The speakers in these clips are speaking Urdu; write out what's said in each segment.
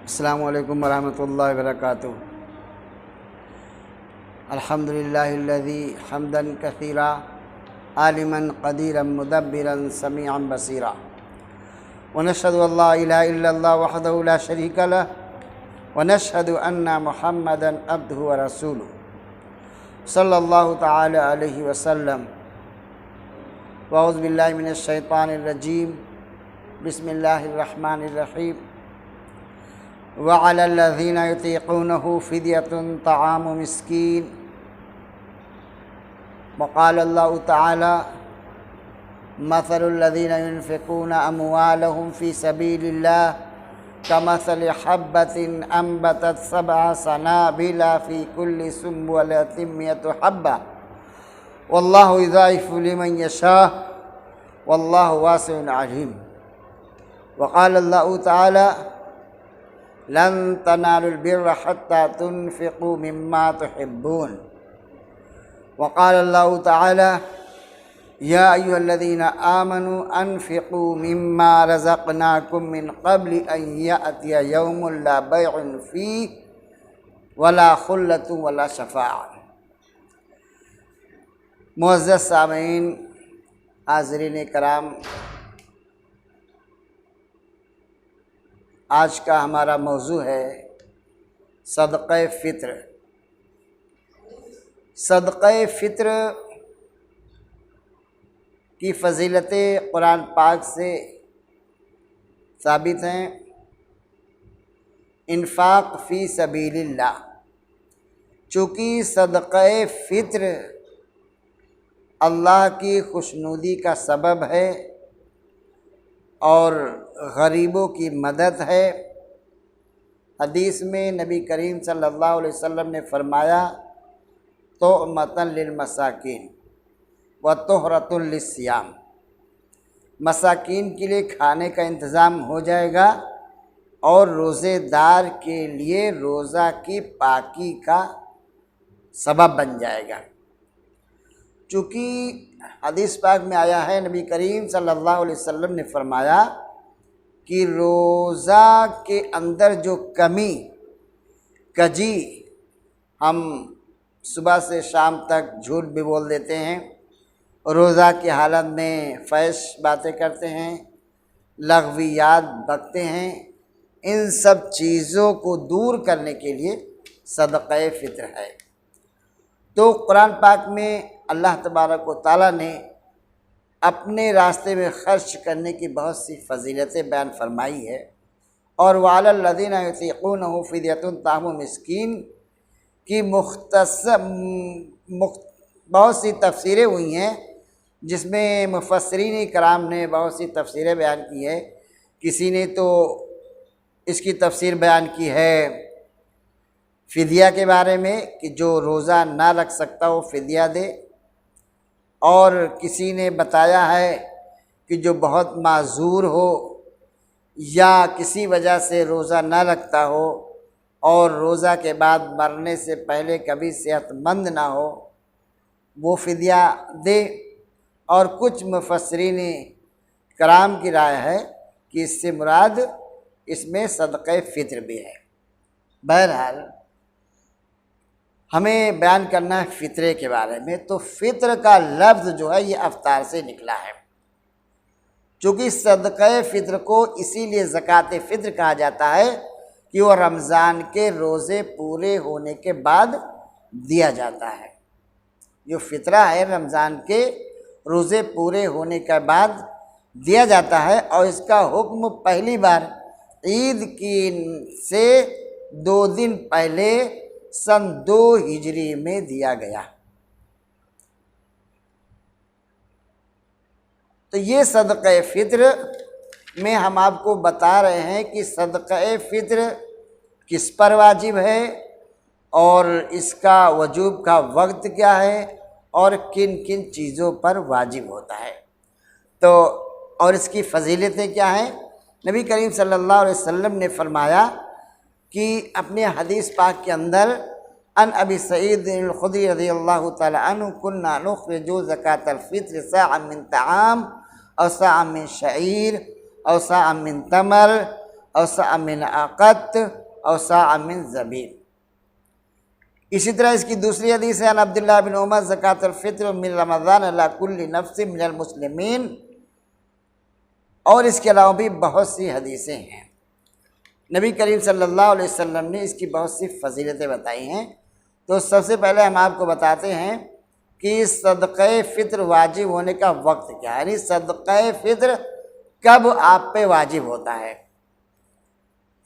السلام علیکم ورحمۃ اللہ وبرکاتہ۔ الحمد للہ الذی حمدا کثیرا عالما قدیرا مدبرا سمیعا بصیرا، ونشهد ان لا الہ الا اللہ وحدہ لا شریک لہ، ونشهد ان محمدا عبدہ ورسولہ صلی اللہ تعالی علیہ وسلم۔ واعوذ باللہ من الشیطان الرجیم، بسم اللہ الرحمن الرحیم۔ وعلى الذين يطيقونه فدية طعام مسكين۔ وقال الله تعالى مثل الذين ينفقون أموالهم في سبيل الله كمثل حبة أنبتت 7 سنابل في كل سنبلة 100 حبة والله يضاعف لمن يشاء والله واسع عليم۔ وقال الله تعالى لن تنالوا البر حتى تنفقوا مما تحبون۔ وقال الله تعالى يا أيها الذين آمنوا أنفقوا مما رزقناكم من قبل أن يأتي يوم لا بيع فيه ولا خلة ولا شفاعة۔ معزز سامعین، حاضرین کرام، آج کا ہمارا موضوع ہے صدقہ فطر۔ صدقہ فطر کی فضیلتیں قرآن پاک سے ثابت ہیں۔ انفاق فی سبیل اللہ، چونکہ صدقہ فطر اللہ کی خوشنودی کا سبب ہے اور غریبوں کی مدد ہے۔ حدیث میں نبی کریم صلی اللہ علیہ وسلم نے فرمایا طعمۃ للمساکین وطہرۃ للصیام، مساکین کے لیے کھانے کا انتظام ہو جائے گا اور روزے دار کے لیے روزہ کی پاکی کا سبب بن جائے گا۔ چونکہ حدیث پاک میں آیا ہے، نبی کریم صلی اللہ علیہ وسلم نے فرمایا کہ روزہ کے اندر جو کمی کجی، ہم صبح سے شام تک جھوٹ بھی بول دیتے ہیں، روزہ کی حالت میں فحش باتیں کرتے ہیں، لغویات بکتے ہیں، ان سب چیزوں کو دور کرنے کے لیے صدقہ فطر ہے۔ تو قرآن پاک میں اللہ تبارک و تعالیٰ نے اپنے راستے میں خرچ کرنے کی بہت سی فضیلتیں بیان فرمائی ہے، اور وعلی الذین یطیقونہ فدیۃ طعام مسکین کی بہت سی تفسیریں ہوئی ہیں، جس میں مفسرین کرام نے بہت سی تفسیریں بیان کی ہے۔ کسی نے تو اس کی تفسیر بیان کی ہے فدیہ کے بارے میں کہ جو روزہ نہ رکھ سکتا وہ فدیہ دے، اور کسی نے بتایا ہے کہ جو بہت معذور ہو یا کسی وجہ سے روزہ نہ رکھتا ہو اور روزہ کے بعد مرنے سے پہلے کبھی صحت مند نہ ہو، وہ فدیہ دے۔ اور کچھ مفسرین کرام کی رائے ہے کہ اس سے مراد اس میں صدقہ فطر بھی ہے۔ بہرحال ہمیں بیان کرنا ہے فطرے کے بارے میں۔ تو فطر کا لفظ جو ہے یہ افطار سے نکلا ہے، چونکہ صدقہ فطر کو اسی لیے زکوٰۃ فطر کہا جاتا ہے کہ وہ رمضان کے روزے پورے ہونے کے بعد دیا جاتا ہے۔ جو فطرہ ہے رمضان کے روزے پورے ہونے کے بعد دیا جاتا ہے، اور اس کا حکم پہلی بار عید کی سے 2 دن پہلے سن 2 ہجری میں دیا گیا۔ تو یہ صدقہ فطر میں ہم آپ کو بتا رہے ہیں کہ صدقہ فطر کس پر واجب ہے، اور اس کا وجوب کا وقت کیا ہے، اور کن کن چیزوں پر واجب ہوتا ہے، تو اور اس کی فضیلتیں کیا ہیں۔ نبی کریم صلی اللہ علیہ وسلم نے فرمایا کہ اپنے حدیث پاک کے اندر ان ابی سعید الخدری رضی اللہ تعالی عنہ كنا نخرج زکاة الفطر صاعا من طعام او صاعا من شعیر او صاعا من تمر او صاع من عقد او صاع من زبیب۔ اسی طرح اس کی دوسری حدیث ہے، ان عبداللہ بن عمر زکوٰۃ الفطر من رمضان علی کل نفس من المسلمین، اور اس کے علاوہ بھی بہت سی حدیثیں ہیں۔ نبی کریم صلی اللہ علیہ وسلم نے اس کی بہت سی فضیلتیں بتائی ہیں۔ تو سب سے پہلے ہم آپ کو بتاتے ہیں کہ صدقہ فطر واجب ہونے کا وقت کیا ہے، یعنی صدقہ فطر کب آپ پہ واجب ہوتا ہے۔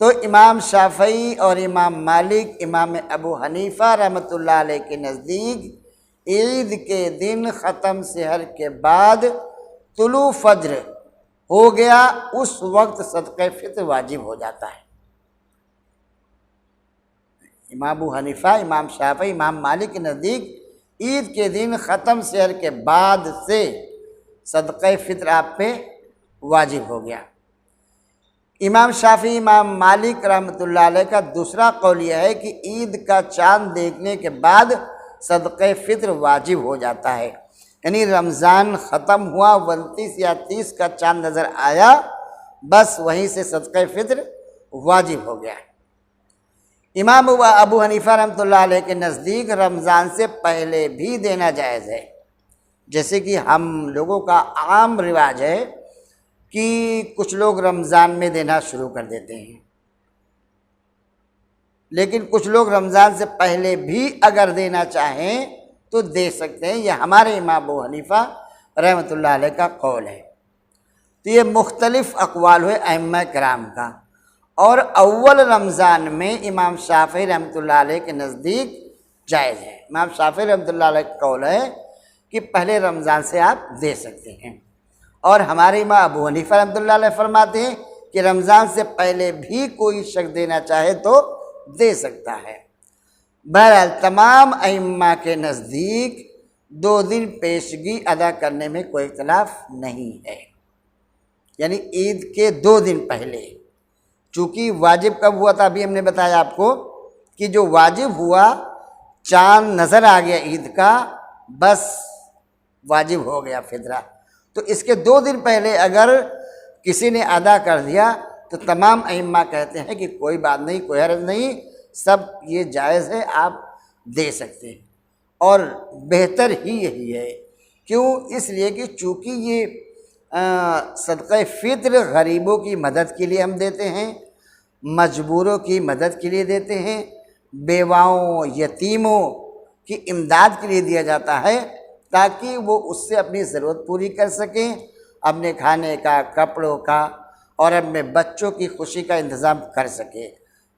تو امام شافعی اور امام مالک، امام ابو حنیفہ رحمۃ اللہ علیہ کے نزدیک عید کے دن ختم سحر کے بعد طلوع فجر ہو گیا، اس وقت صدقہ فطر واجب ہو جاتا ہے۔ امام ابو حنیفہ، امام شافعی، امام مالک کے نزدیک عید کے دن ختم سحر کے بعد سے صدقہ فطر آپ پہ واجب ہو گیا۔ امام شافعی، امام مالک رحمۃ اللہ علیہ کا دوسرا قول یہ ہے کہ عید کا چاند دیکھنے کے بعد صدقہ فطر واجب ہو جاتا ہے، یعنی رمضان ختم ہوا، 29 یا 30 کا چاند نظر آیا، بس وہیں سے صدقہ فطر واجب ہو گیا۔ امام ابو حنیفہ رحمۃ اللہ علیہ کے نزدیک رمضان سے پہلے بھی دینا جائز ہے، جیسے کہ ہم لوگوں کا عام رواج ہے کہ کچھ لوگ رمضان میں دینا شروع کر دیتے ہیں، لیکن کچھ لوگ رمضان سے پہلے بھی اگر دینا چاہیں تو دے سکتے ہیں۔ یہ ہمارے امام ابو حنیفہ رحمۃ اللہ علیہ کا قول ہے۔ تو یہ مختلف اقوال ہوئے ائمہ کرام کا، اور اول رمضان میں امام شافعی رحمۃ اللہ علیہ کے نزدیک جائز ہے۔ امام شافعی رحمۃ اللہ علیہ کا قول ہے کہ پہلے رمضان سے آپ دے سکتے ہیں، اور ہمارے امام ابو حنیفہ رحمۃ اللہ علیہ فرماتے ہیں کہ رمضان سے پہلے بھی کوئی شخص دینا چاہے تو دے سکتا ہے۔ بہرحال تمام ائمہ کے نزدیک 2 دن پیشگی ادا کرنے میں کوئی اختلاف نہیں ہے، یعنی عید کے 2 دن پہلے، چونکہ واجب کب ہوا تھا ابھی ہم نے بتایا آپ کو کہ جو واجب ہوا چاند نظر آ گیا عید کا، بس واجب ہو گیا فطرہ۔ تو اس کے 2 دن پہلے اگر کسی نے ادا کر دیا تو تمام ائمہ کہتے ہیں کہ کوئی بات نہیں، کوئی حرج نہیں، سب یہ جائز ہے، آپ دے سکتے ہیں، اور بہتر ہی یہی ہے۔ کیوں؟ اس لیے کہ چونکہ یہ صدقہ فطر غریبوں کی مدد کے لیے ہم دیتے ہیں، مجبوروں کی مدد کے لیے دیتے ہیں، بیواؤں، یتیموں کی امداد کے لیے دیا جاتا ہے، تاکہ وہ اس سے اپنی ضرورت پوری کر سکیں، اپنے کھانے کا، کپڑوں کا، اور اپنے بچوں کی خوشی کا انتظام کر سکے۔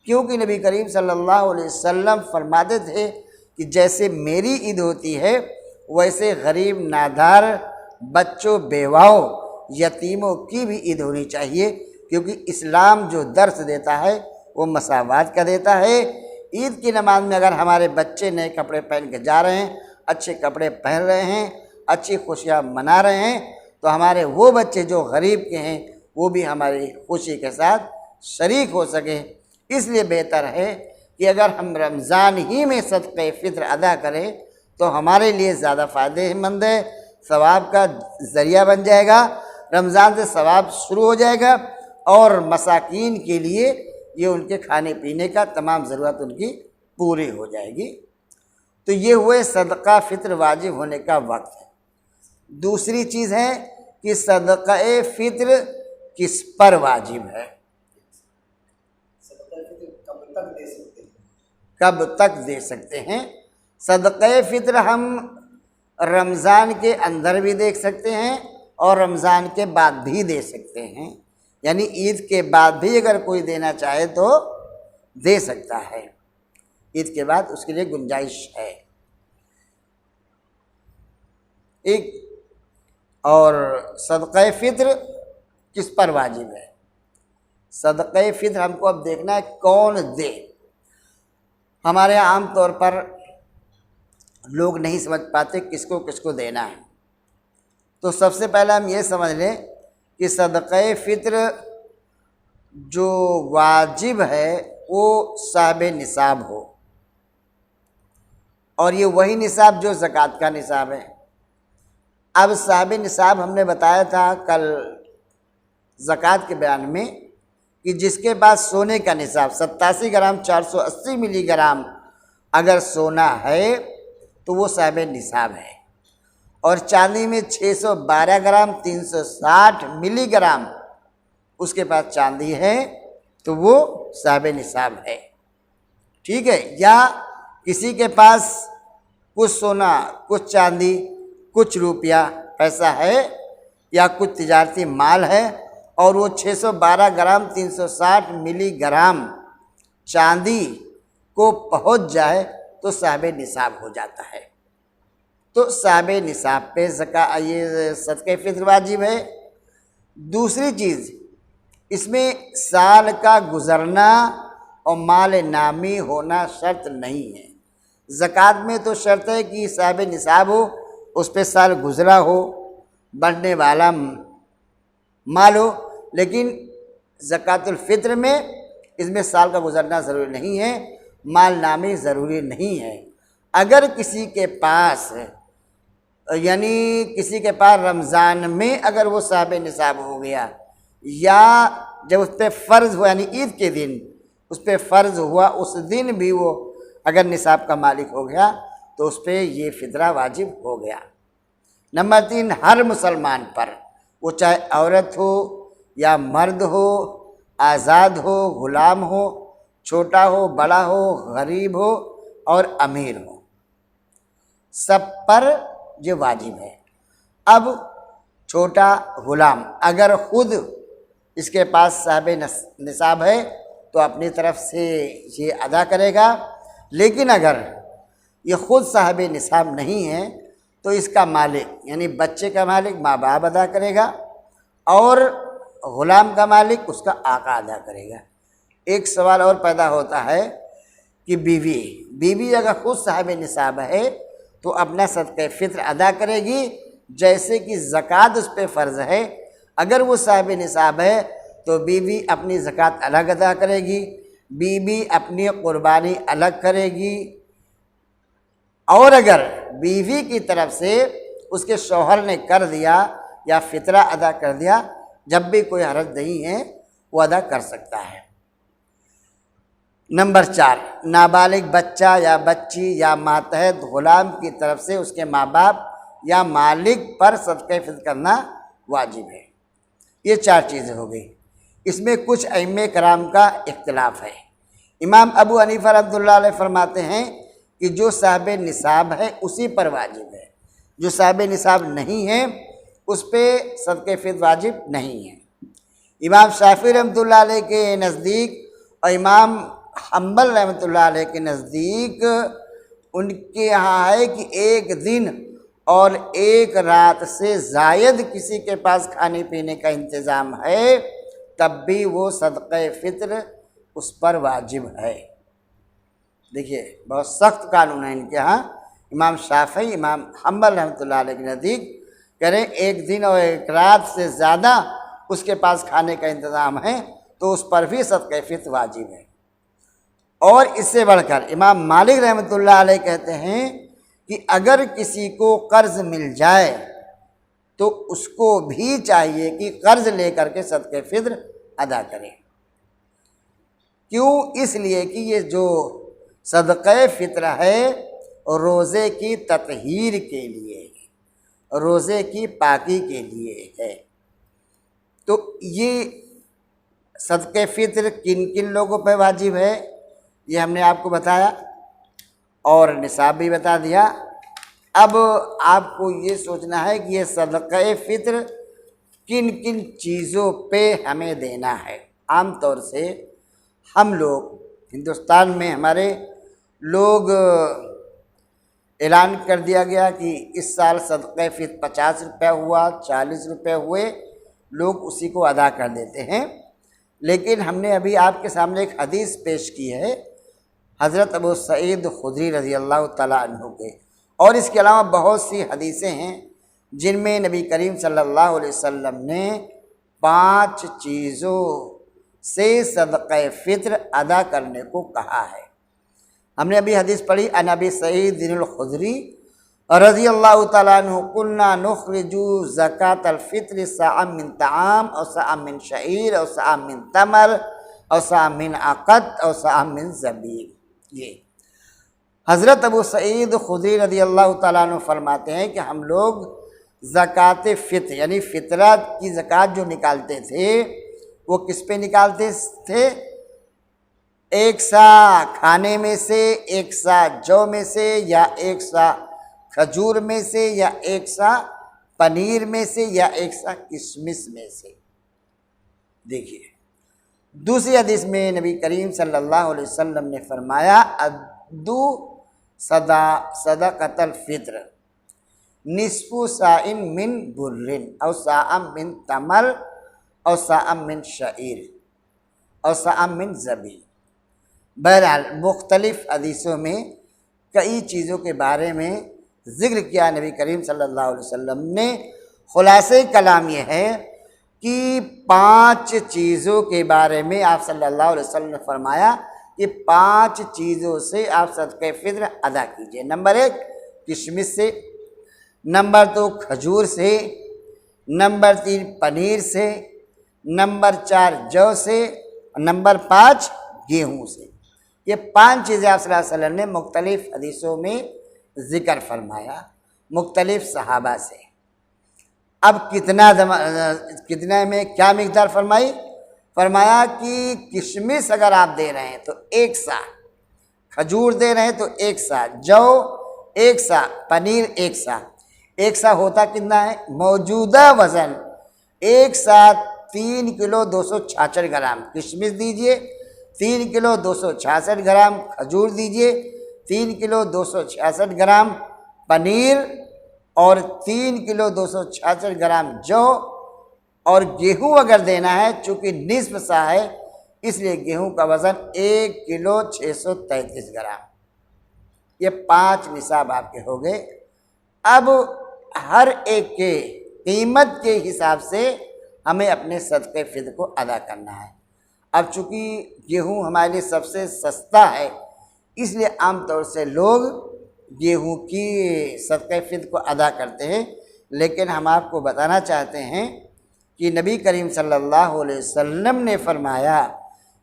کیونکہ نبی کریم صلی اللہ علیہ وسلم فرماتے تھے کہ جیسے میری عید ہوتی ہے ویسے غریب نادار بچوں، بیواؤں، یتیموں کی بھی عید ہونی چاہیے، کیونکہ اسلام جو درس دیتا ہے وہ مساوات کا دیتا ہے۔ عید کی نماز میں اگر ہمارے بچے نئے کپڑے پہن کے جا رہے ہیں، اچھے کپڑے پہن رہے ہیں، اچھی خوشیاں منا رہے ہیں، تو ہمارے وہ بچے جو غریب کے ہیں وہ بھی ہماری خوشی کے ساتھ شریک ہو سکیں۔ اس لیے بہتر ہے کہ اگر ہم رمضان ہی میں صدقہ فطر ادا کریں تو ہمارے لیے زیادہ فائدہ مند ہے، ثواب کا ذریعہ بن جائے گا، رمضان سے ثواب شروع ہو جائے گا، اور مساکین کے لیے یہ ان کے کھانے پینے کا تمام ضرورت ان کی پوری ہو جائے گی۔ تو یہ ہوئے صدقہ فطر واجب ہونے کا وقت ہے۔ دوسری چیز ہے کہ صدقہ فطر کس پر واجب ہے، کب تک دے سکتے ہیں۔ صدقہ فطر ہم رمضان کے اندر بھی دے سکتے ہیں اور رمضان کے بعد بھی دے سکتے ہیں، یعنی عید کے بعد بھی اگر کوئی دینا چاہے تو دے سکتا ہے، عید کے بعد اس کے لیے گنجائش ہے۔ ایک اور صدقہ فطر کس پر واجب ہے؟ صدقہ فطر ہم کو اب دیکھنا ہے کون دے۔ ہمارے عام طور پر لوگ نہیں سمجھ پاتے کس کو دینا ہے، تو سب سے پہلے ہم یہ سمجھ لیں کہ صدقہ فطر جو واجب ہے وہ صاحب نصاب ہو، اور یہ وہی نصاب جو زکوٰۃ کا نصاب ہے۔ اب صاحب نصاب ہم نے بتایا تھا کل زکوٰۃ کے بیان میں کہ جس کے پاس سونے کا نصاب 87 گرام 480 ملی گرام اگر سونا ہے تو وہ صاحب نصاب ہے، اور چاندی میں 612 گرام 360 ملی گرام اس کے پاس چاندی ہے تو وہ صاحب نصاب ہے، ٹھیک ہے۔ یا کسی کے پاس کچھ سونا، کچھ چاندی، کچھ روپیہ پیسہ ہے یا کچھ تجارتی مال ہے اور وہ 612 گرام 360 ملی گرام چاندی کو پہنچ جائے تو صاحب نصاب ہو جاتا ہے، تو صاحب نصاب پہ یہ صدقہ فطر واجب ہے۔ دوسری چیز، اس میں سال کا گزرنا اور مال نامی ہونا شرط نہیں ہے۔ زکوٰۃ میں تو شرط ہے کہ صاحب نصاب ہو، اس پہ سال گزرا ہو، بڑھنے والا مال ہو، لیکن زکوٰۃ الفطر میں اس میں سال کا گزرنا ضروری نہیں ہے، مال نامی ضروری نہیں ہے۔ اگر کسی کے پاس رمضان میں اگر وہ صاحب نصاب ہو گیا، یا جب اس پہ فرض ہوا یعنی عید کے دن اس پہ فرض ہوا، اس دن بھی وہ اگر نصاب کا مالک ہو گیا تو اس پہ یہ فطرہ واجب ہو گیا۔ نمبر 3، ہر مسلمان پر، وہ چاہے عورت ہو یا مرد ہو، آزاد ہو، غلام ہو، چھوٹا ہو، بڑا ہو، غریب ہو اور امیر ہو، سب پر یہ واجب ہے۔ اب چھوٹا غلام اگر خود اس کے پاس صاحب نصاب ہے تو اپنی طرف سے یہ ادا کرے گا، لیکن اگر یہ خود صاحب نصاب نہیں ہے تو اس کا مالک یعنی بچے کا مالک ماں باپ ادا کرے گا، اور غلام کا مالک اس کا آقا ادا کرے گا۔ ایک سوال اور پیدا ہوتا ہے کہ بیوی اگر خود صاحب نصاب ہے تو اپنا صدقہ فطر ادا کرے گی، جیسے کہ زکوٰۃ اس پہ فرض ہے۔ اگر وہ صاحب نصاب ہے تو بیوی اپنی زکوٰۃ الگ ادا کرے گی، بیوی اپنی قربانی الگ کرے گی، اور اگر بیوی کی طرف سے اس کے شوہر نے کر دیا یا فطرہ ادا کر دیا، جب بھی کوئی حرج نہیں ہے وہ ادا کر سکتا ہے۔ نمبر 4، نابالغ بچہ یا بچی یا ماتحت غلام کی طرف سے اس کے ماں باپ یا مالک پر صدقہ فطر کرنا واجب ہے۔ یہ 4 چیزیں ہو گئی۔ اس میں کچھ ائمہ کرام کا اختلاف ہے۔ امام ابو حنیفہ رحمۃ اللہ علیہ فرماتے ہیں کہ جو صاحب نصاب ہے اسی پر واجب ہے، جو صاحب نصاب نہیں ہے اس پہ صدقہ فطر واجب نہیں ہے۔ امام شافعی رحمۃ اللہ علیہ کے نزدیک اور امام حنبل رحمۃ اللہ علیہ کے نزدیک ان کے یہاں ہے کہ ایک دن اور ایک رات سے زائد کسی کے پاس کھانے پینے کا انتظام ہے تب بھی وہ صدقہ فطر اس پر واجب ہے۔ دیکھیے بہت سخت قانون ہے ان کے ہاں۔ امام شافعی، امام حنبل رحمۃ اللہ علیہ کے نزدیک کریں ایک دن اور ایک رات سے زیادہ اس کے پاس کھانے کا انتظام ہے تو اس پر بھی صدقہ فطر واجب ہے۔ اور اس سے بڑھ کر امام مالک رحمۃ اللہ علیہ کہتے ہیں کہ اگر کسی کو قرض مل جائے تو اس کو بھی چاہیے کہ قرض لے کر کے صدقہ فطر ادا کرے۔ کیوں؟ اس لیے کہ یہ جو صدقہ فطر ہے روزے کی تطہیر کے لیے، روزے کی پاکی کے لیے ہے۔ تو یہ صدقہ فطر کن کن لوگوں پہ واجب ہے یہ ہم نے آپ کو بتایا اور نصاب بھی بتا دیا۔ اب آپ کو یہ سوچنا ہے کہ یہ صدقہ فطر کن کن چیزوں پہ ہمیں دینا ہے۔ عام طور سے ہم لوگ ہندوستان میں ہمارے لوگ اعلان کر دیا گیا کہ اس سال صدقہ فطر 50 روپے ہوا، 40 روپے ہوئے، لوگ اسی کو ادا کر دیتے ہیں۔ لیکن ہم نے ابھی آپ کے سامنے ایک حدیث پیش کی ہے حضرت ابو سعید خدری رضی اللہ تعالیٰ عنہ کے، اور اس کے علاوہ بہت سی حدیثیں ہیں جن میں نبی کریم صلی اللہ علیہ وسلم نے 5 چیزوں سے صدقہ فطر ادا کرنے کو کہا ہے۔ ہم نے ابھی حدیث پڑھی عن ابی سعید الخدری رضی اللہ تعالیٰ عنہ قلنا نخرجو زکاة الفطر صاعا من طعام او صاعا من شعیر او صاعا من تمر او صاعا من عقد او صاعا من زبیب. یہ حضرت ابو سعید خدری رضی اللہ تعالیٰ عنہ فرماتے ہیں کہ ہم لوگ زکوٰۃ فطر یعنی فطرت کی زکوٰۃ جو نکالتے تھے وہ کس پہ نکالتے تھے؟ ایک سا کھانے میں سے، ایک سا جو میں سے، یا ایک سا کھجور میں سے، یا ایک سا پنیر میں سے، یا ایک سا کشمش میں سے. دیکھیے دوسری حدیث میں نبی کریم صلی اللہ علیہ وسلم نے فرمایا ادو صدقۃ الفطر نصف صاع من بر او صاع من تمر او صاع من شعیر او صاع من زبیب. بہرحال مختلف حدیثوں میں کئی چیزوں کے بارے میں ذکر کیا نبی کریم صلی اللہ علیہ وسلم نے. خلاصہ کلام یہ ہے کہ 5 چیزوں کے بارے میں آپ صلی اللہ علیہ وسلم نے فرمایا کہ 5 چیزوں سے آپ صدقہ فطر ادا کیجیے. نمبر 1 کشمش سے، نمبر 2 کھجور سے، نمبر 3 پنیر سے، نمبر 4 جو سے، نمبر 5 گیہوں سے. یہ 5 چیزیں آپ صلی اللہ علیہ وسلم نے مختلف حدیثوں میں ذکر فرمایا مختلف صحابہ سے. اب کتنا میں کیا مقدار فرمائی؟ فرمایا کہ کشمش اگر آپ دے رہے ہیں تو 1 سا، کھجور دے رہے ہیں تو 1 سا، جو 1 سا، پنیر 1 سا. 1 سا ہوتا کتنا ہے؟ موجودہ وزن 1 سا 3 کلو 266 گرام کشمش دیجئے، 3 کلو 266 گرام کھجور دیجئے، 3 کلو 266 گرام پنیر، اور 3 کلو 266 گرام جو. اور گیہوں اگر دینا ہے چونکہ نصف سا ہے اس لیے گیہوں کا وزن 1 کلو 633 گرام. یہ 5 نصاب آپ کے ہو گئے. اب ہر ایک کے قیمت کے حساب سے ہمیں اپنے صدقہ فطر کو ادا کرنا ہے. اب چونکہ گیہوں ہمارے لیے سب سے سستا ہے اس لیے عام طور سے لوگ گیہوں کی صدقہ فطر کو ادا کرتے ہیں. لیکن ہم آپ کو بتانا چاہتے ہیں کہ نبی کریم صلی اللہ علیہ وسلم نے فرمایا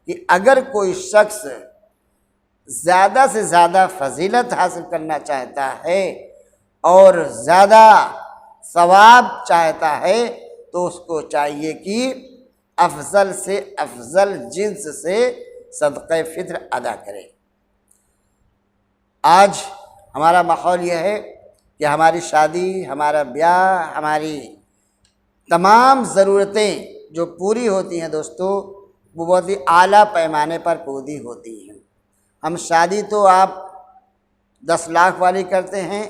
کہ اگر کوئی شخص زیادہ سے زیادہ فضیلت حاصل کرنا چاہتا ہے اور زیادہ ثواب چاہتا ہے تو اس کو چاہیے کہ افضل سے افضل جنس سے صدقہ فطر ادا کرے. آج ہمارا ماحول یہ ہے کہ ہماری شادی، ہمارا بیاہ، ہماری تمام ضرورتیں جو پوری ہوتی ہیں دوستو وہ بہت ہی اعلیٰ پیمانے پر پوری ہوتی ہیں. ہم شادی تو آپ 10 لاکھ والی کرتے ہیں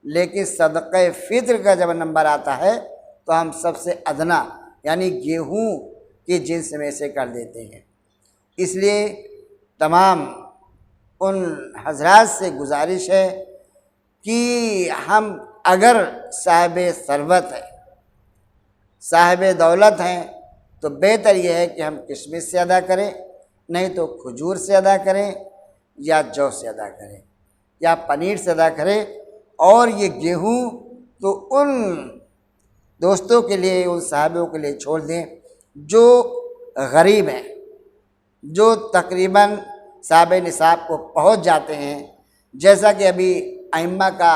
لیکن صدقہ فطر کا جب نمبر آتا ہے تو ہم سب سے ادنا یعنی گیہوں کے جنس میں سے کر دیتے ہیں. اس لیے تمام ان حضرات سے گزارش ہے کہ ہم اگر صاحب ثروت ہے، صاحب دولت ہیں تو بہتر یہ ہے کہ ہم کشمش سے ادا کریں، نہیں تو کھجور سے ادا کریں، یا جو سے ادا کریں، یا پنیر سے ادا کریں. اور یہ گیہوں تو ان دوستوں کے لیے، ان صاحبوں کے لیے چھوڑ دیں جو غریب ہیں، جو تقریباً صاحب نصاب کو پہنچ جاتے ہیں. جیسا کہ ابھی ائمہ کا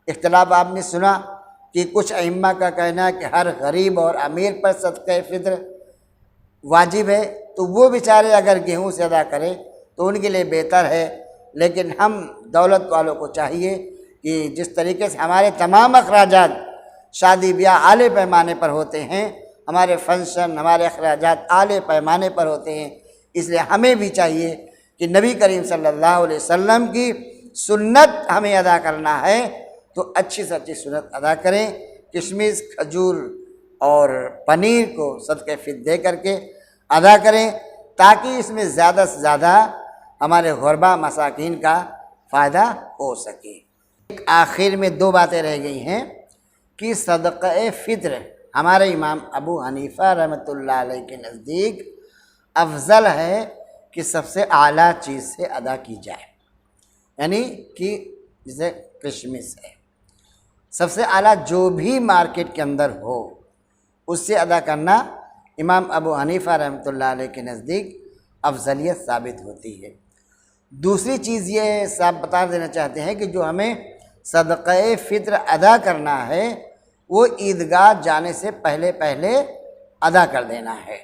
اختلاف آپ نے سنا کہ کچھ ائمہ کا کہنا ہے کہ ہر غریب اور امیر پر صدقہ فطر واجب ہے، تو وہ بیچارے اگر گیہوں سے ادا کریں تو ان کے لیے بہتر ہے. لیکن ہم دولت والوں کو چاہیے کہ جس طریقے سے ہمارے تمام اخراجات شادی بیاہ اعلیٰ پیمانے پر ہوتے ہیں، ہمارے فنکشن، ہمارے اخراجات اعلیٰ پیمانے پر ہوتے ہیں، اس لیے ہمیں بھی چاہیے کہ نبی کریم صلی اللہ علیہ وسلم کی سنت ہمیں ادا کرنا ہے تو اچھی سے اچھی سنت ادا کریں. کشمش، کھجور اور پنیر کو صدقہ فطر دے کر کے ادا کریں تاکہ اس میں زیادہ سے زیادہ ہمارے غربا مساکین کا فائدہ ہو سکے. آخر میں 2 باتیں رہ گئی ہیں کہ صدقہ فطر ہمارے امام ابو حنیفہ رحمۃ اللہ علیہ کے نزدیک افضل ہے کہ سب سے اعلیٰ چیز سے ادا کی جائے، یعنی کہ جسے کشمش ہے. سب سے اعلیٰ جو بھی مارکیٹ کے اندر ہو اس سے ادا کرنا امام ابو حنیفہ رحمۃ اللہ علیہ کے نزدیک افضلیت ثابت ہوتی ہے۔ دوسری چیز یہ صاحب بتا دینا چاہتے ہیں کہ جو ہمیں صدقہ فطر ادا کرنا ہے وہ عیدگاہ جانے سے پہلے پہلے ادا کر دینا ہے۔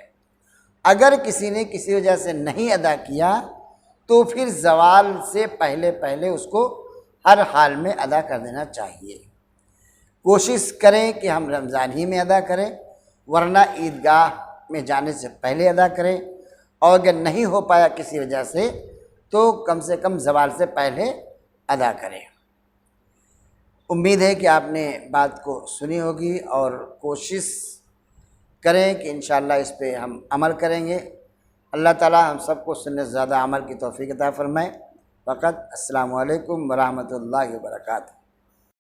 اگر کسی نے کسی وجہ سے نہیں ادا کیا تو پھر زوال سے پہلے پہلے اس کو ہر حال میں ادا کر دینا چاہیے۔ کوشش کریں کہ ہم رمضان ہی میں ادا کریں، ورنہ عیدگاہ میں جانے سے پہلے ادا کریں، اور اگر نہیں ہو پایا کسی وجہ سے کم زوال سے پہلے ادا کریں۔ امید ہے کہ آپ نے بات کو سنی ہوگی اور کوشش کریں کہ انشاءاللہ اس پہ ہم عمل کریں گے۔ اللہ تعالی ہم سب کو سننے سے زیادہ عمل کی توفیق عطا فرمائے۔ فقط السلام علیکم ورحمۃ اللہ وبرکاتہ۔